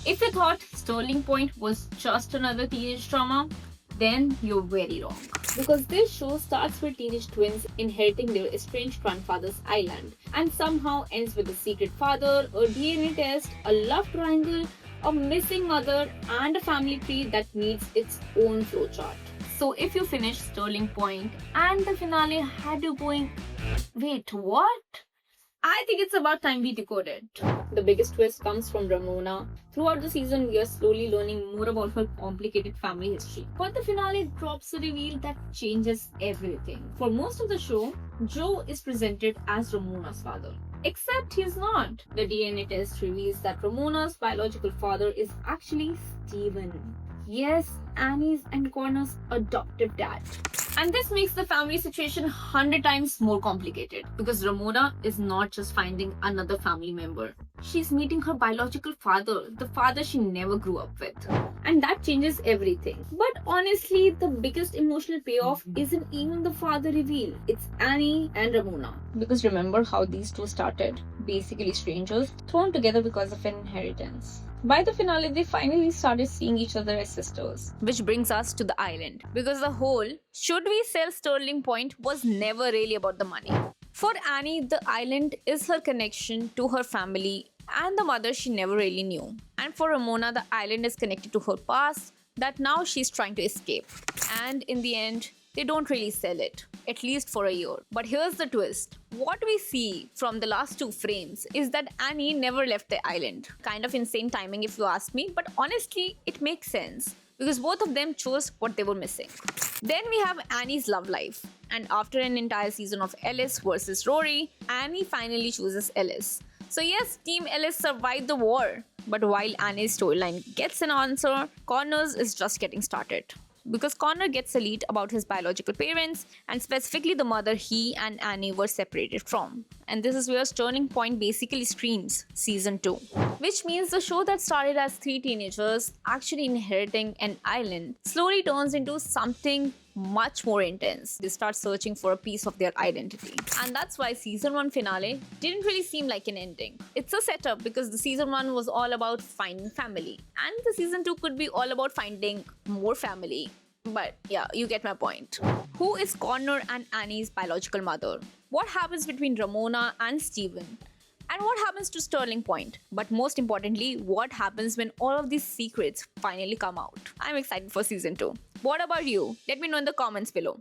If you thought Sterling Point was just another teenage drama, then you're very wrong. Because this show starts with teenage twins inheriting their estranged grandfather's island and somehow ends with a secret father, a DNA test, a love triangle, a missing mother, and a family tree that needs its own flowchart. So if you finish Sterling Point and the finale had you going, wait, what? I think it's about time we decode it. The biggest twist comes from Ramona. Throughout the season, we are slowly learning more about her complicated family history. But the finale drops a reveal that changes everything. For most of the show, Joe is presented as Ramona's father. Except he's not. The DNA test reveals that Ramona's biological father is actually Steven. Yes, Annie's and Connor's adoptive dad. And this makes the family situation 100 times more complicated because Ramona is not just finding another family member. She's meeting her biological father, the father she never grew up with. And that changes everything. But honestly, the biggest emotional payoff isn't even the father reveal. It's Annie and Ramona. Because remember how these two started? Basically strangers, thrown together because of an inheritance. By the finale, they finally started seeing each other as sisters. Which brings us to the island. Because the whole should we sell Sterling Point was never really about the money. For Annie, the island is her connection to her family and the mother she never really knew. And for Ramona, the island is connected to her past that now she's trying to escape. And in the end, they don't really sell it, at least for a year. But here's the twist. What we see from the last two frames is that Annie never left the island. Kind of insane timing if you ask me, but honestly, it makes sense because both of them chose what they were missing. Then we have Annie's love life. And after an entire season of Ellis versus Rory, Annie finally chooses Ellis. So yes, Team Ellis survived the war. But while Annie's storyline gets an answer, Connor's is just getting started. Because Connor gets a lead about his biological parents and specifically the mother he and Annie were separated from. And this is where Turning Point basically streams season 2. Which means the show that started as 3 teenagers actually inheriting an island slowly turns into something much more intense. They start searching for a piece of their identity. And that's why season 1 finale didn't really seem like an ending. It's a setup because the season 1 was all about finding family. And the season 2 could be all about finding more family. But yeah, you get my point. Who is Connor and Annie's biological mother? What happens between Ramona and Steven? And what happens to Sterling Point? But most importantly, what happens when all of these secrets finally come out? I'm excited for season 2. What about you? Let me know in the comments below.